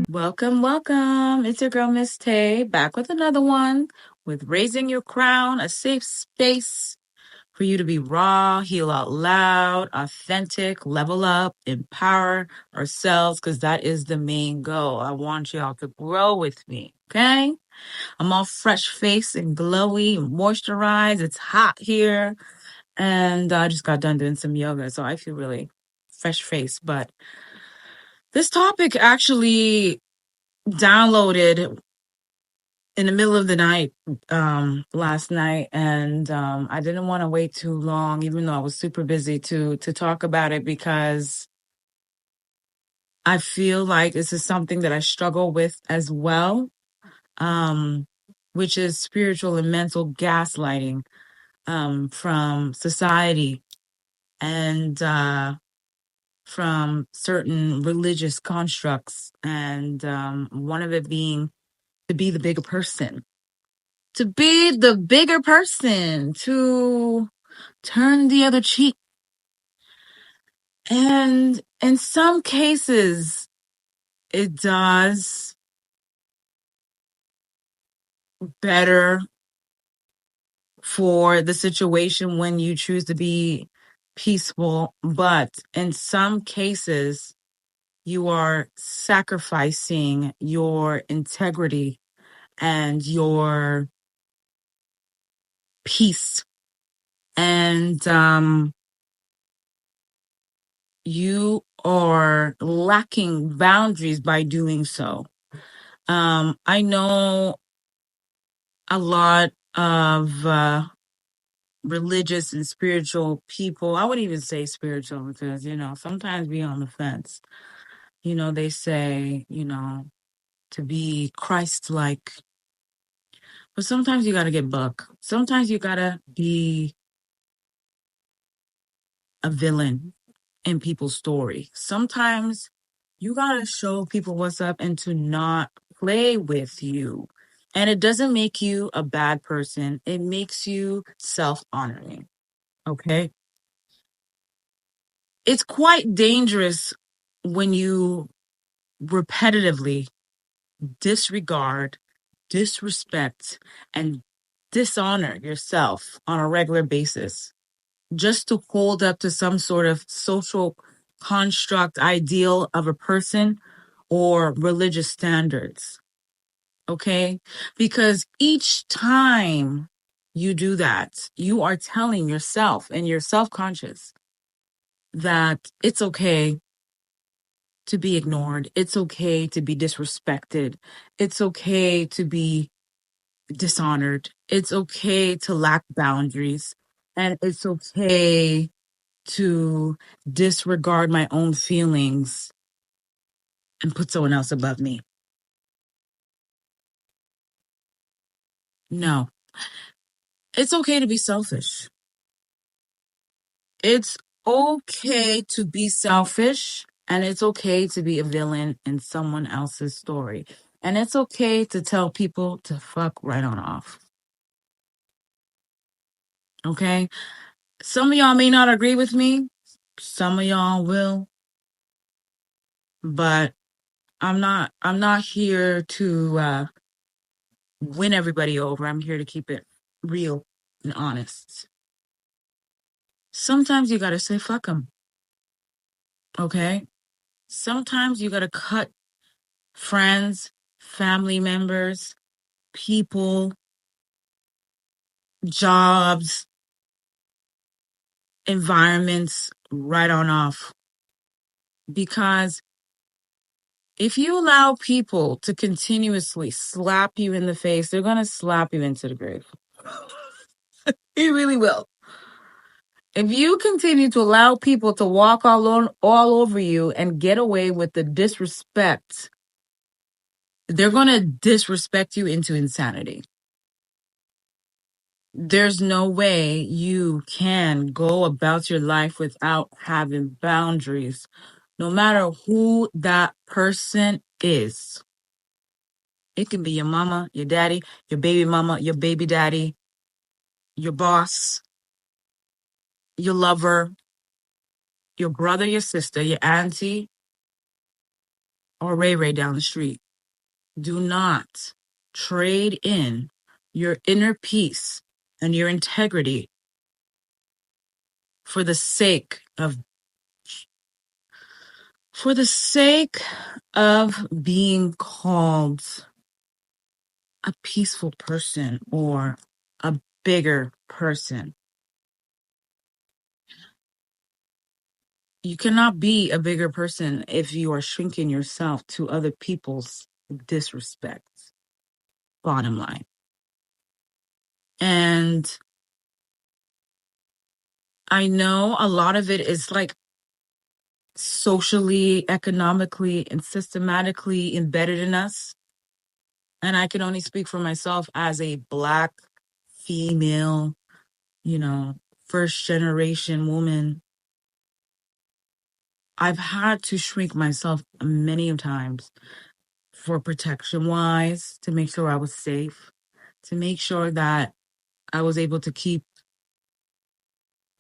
Welcome, welcome. It's your girl, Miss Tay, back with another one with Raising Your Crown, a safe space for you to be raw, heal out loud, authentic, level up, empower ourselves, because that is the main goal. I want y'all to grow with me, okay? I'm all fresh faced and glowy and moisturized. It's hot here, and I just got done doing some yoga, so I feel really fresh faced. But this topic actually downloaded in the middle of the night last night, and I didn't want to wait too long, even though I was super busy to talk about it, because I feel like this is something that I struggle with as well, um, which is spiritual and mental gaslighting from society and from certain religious constructs, and one of it being to be the bigger person, to turn the other cheek. And in some cases, it does better for the situation when you choose to be peaceful. But in some cases, you are sacrificing your integrity and your peace. And you are lacking boundaries by doing so. I know a lot of religious and spiritual people. I would even say spiritual because, sometimes be on the fence. They say, to be Christ-like, but sometimes you got to get buck. Sometimes you got to be a villain in people's story. Sometimes you got to show people what's up and to not play with you. And it doesn't make you a bad person. It makes you self-honoring. Okay? It's quite dangerous when you repetitively disregard, disrespect, and dishonor yourself on a regular basis just to hold up to some sort of social construct ideal of a person or religious standards. Okay? Because each time you do that, you are telling yourself and you're self-conscious that it's okay to be ignored. It's okay to be disrespected. It's okay to be dishonored. It's okay to lack boundaries. And it's okay to disregard my own feelings and put someone else above me. No, it's okay to be selfish. It's okay to be selfish, and it's okay to be a villain in someone else's story. And it's okay to tell people to fuck right on off. Okay? Some of y'all may not agree with me. Some of y'all will. But I'm not here to win everybody over. I'm here to keep it real and honest. Sometimes you gotta say fuck them. Okay? Sometimes you gotta cut friends, family members, people, jobs, environments right on off. Because if you allow people to continuously slap you in the face, they're going to slap you into the grave. It really will. If you continue to allow people to walk all over you and get away with the disrespect, they're going to disrespect you into insanity. There's no way you can go about your life without having boundaries, no matter who that person is. It can be your mama, your daddy, your baby mama, your baby daddy, your boss, your lover, your brother, your sister, your auntie, or Ray Ray down the street. Do not trade in your inner peace and your integrity for the sake of being called a peaceful person or a bigger person. You cannot be a bigger person if you are shrinking yourself to other people's disrespect. Bottom line. And I know a lot of it is like socially, economically, and systematically embedded in us. And I can only speak for myself as a Black female, first generation woman. I've had to shrink myself many times for protection wise, to make sure I was safe, to make sure that I was able to keep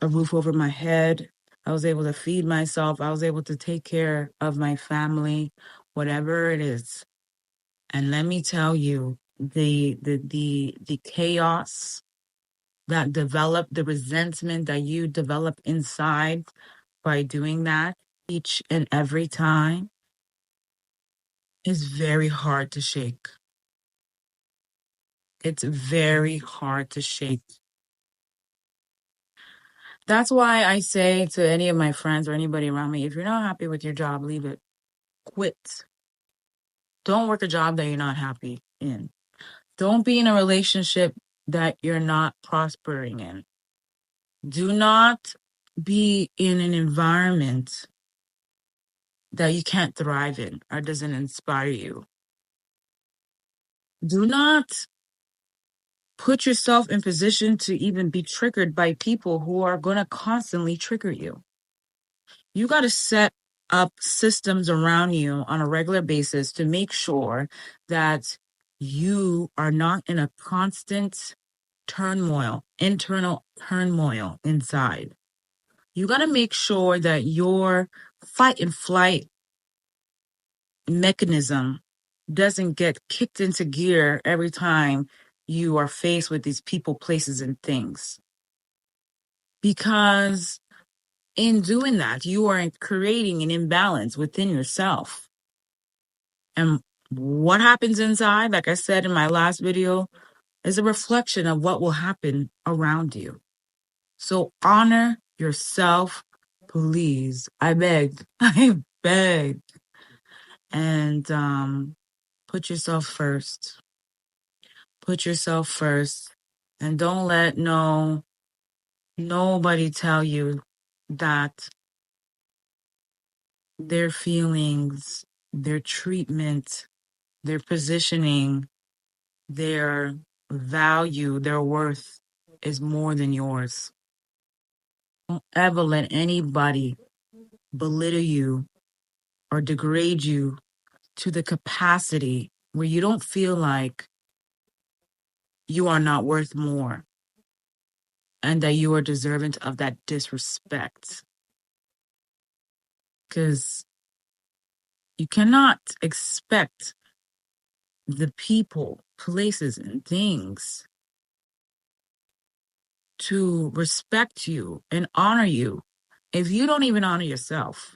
a roof over my head. I was able to feed myself. I was able to take care of my family, whatever it is. And let me tell you, the chaos that developed, the resentment that you develop inside by doing that each and every time is very hard to shake. It's very hard to shake. That's why I say to any of my friends or anybody around me, if you're not happy with your job, leave it. Quit. Don't work a job that you're not happy in. Don't be in a relationship that you're not prospering in. Do not be in an environment that you can't thrive in or doesn't inspire you. Do not put yourself in position to even be triggered by people who are going to constantly trigger you. You got to set up systems around you on a regular basis to make sure that you are not in a constant turmoil, internal turmoil inside. You got to make sure that your fight and flight mechanism doesn't get kicked into gear every time you are faced with these people, places, and things. Because in doing that, you are creating an imbalance within yourself. And what happens inside, like I said in my last video, is a reflection of what will happen around you. So honor yourself, please. I beg. I beg. And put yourself first. Put yourself first. And don't let nobody tell you that their feelings, their treatment, their positioning, their value, their worth is more than yours. Don't ever let anybody belittle you or degrade you to the capacity where you don't feel like you are not worth more and that you are deserving of that disrespect. Because you cannot expect the people, places, and things to respect you and honor you if you don't even honor yourself.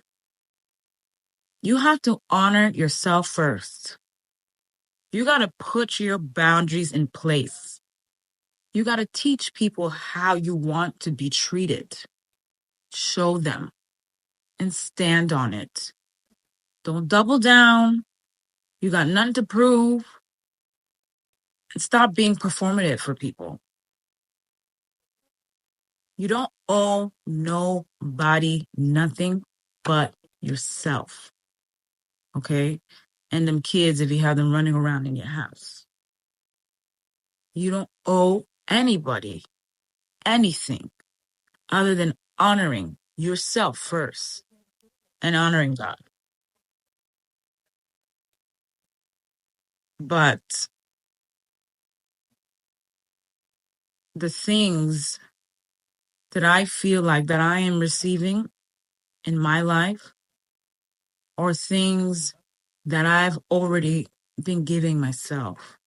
You have to honor yourself first. You got to put your boundaries in place. You got to teach people how you want to be treated. show them and stand on it. Don't double down. You got nothing to prove. And stop being performative for people. You don't owe nobody nothing but yourself. Okay? And them kids if you have them running around in your house. You don't owe anybody anything other than honoring yourself first and honoring God. But the things that I feel like that I am receiving in my life are things that I've already been giving myself.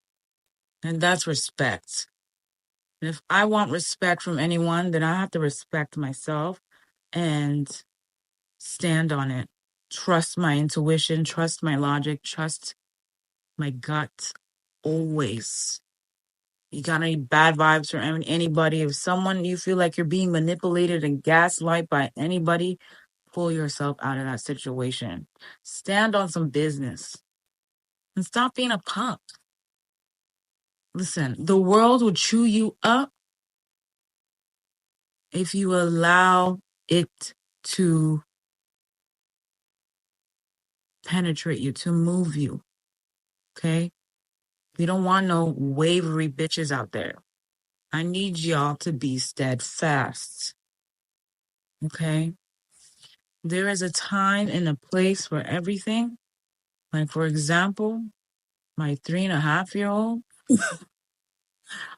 And that's respect. And if I want respect from anyone, then I have to respect myself and stand on it. Trust my intuition, trust my logic, trust my gut always. You got any bad vibes from anybody? If someone you feel like you're being manipulated and gaslight by anybody, pull yourself out of that situation. Stand on some business and stop being a punk. Listen, the world will chew you up if you allow it to penetrate you, to move you. Okay? We don't want no wavery bitches out there. I need y'all to be steadfast. Okay? There is a time and a place for everything. Like, for example, my 3.5-year-old,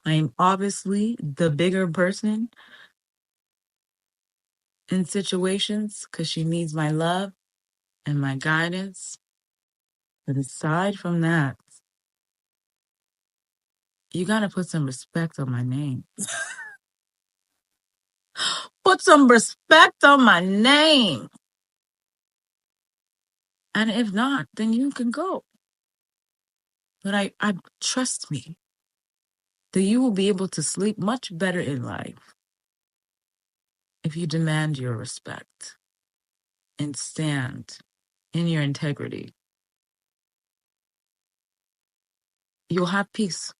I am obviously the bigger person in situations because she needs my love and my guidance. But aside from that, you got to put some respect on my name. Put some respect on my name. And if not, then you can go. But I trust me that you will be able to sleep much better in life if you demand your respect and stand in your integrity. You'll have peace.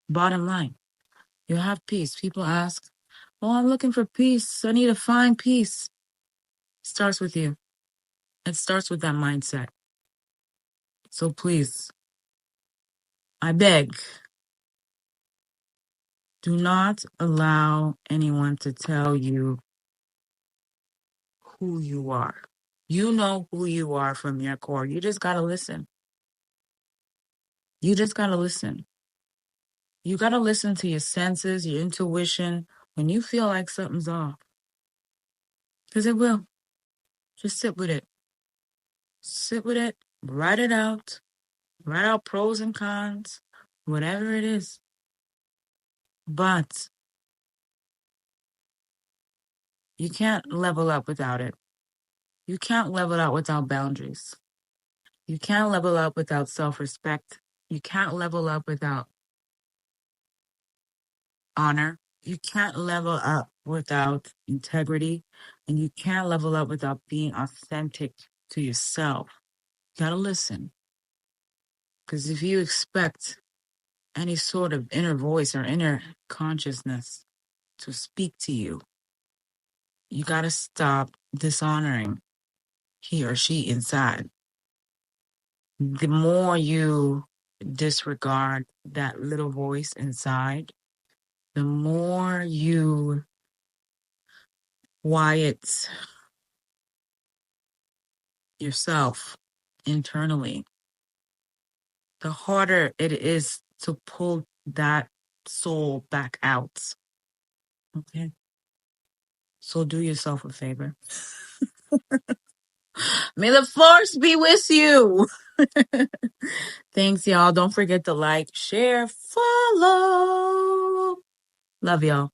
Bottom line, you'll have peace. People ask, oh, I'm looking for peace. I need to find peace. It starts with you. It starts with that mindset. So please, I beg, do not allow anyone to tell you who you are. You know who you are from your core. You just got to listen. You just got to listen. You got to listen to your senses, your intuition, when you feel like something's off. Because it will. Just sit with it. Sit with it. Write it out. Write out pros and cons. Whatever it is. But you can't level up without it. You can't level up without boundaries. You can't level up without self-respect. You can't level up without honor. You can't level up without integrity. And you can't level up without being authentic to yourself. You gotta listen. Because if you expect any sort of inner voice or inner consciousness to speak to you, you gotta stop dishonoring he or she inside. The more you disregard that little voice inside, the more you quiet yourself internally, the harder it is to pull that soul back out. Okay? So do yourself a favor. May the force be with you. Thanks, y'all. Don't forget to like, share, follow. Love y'all.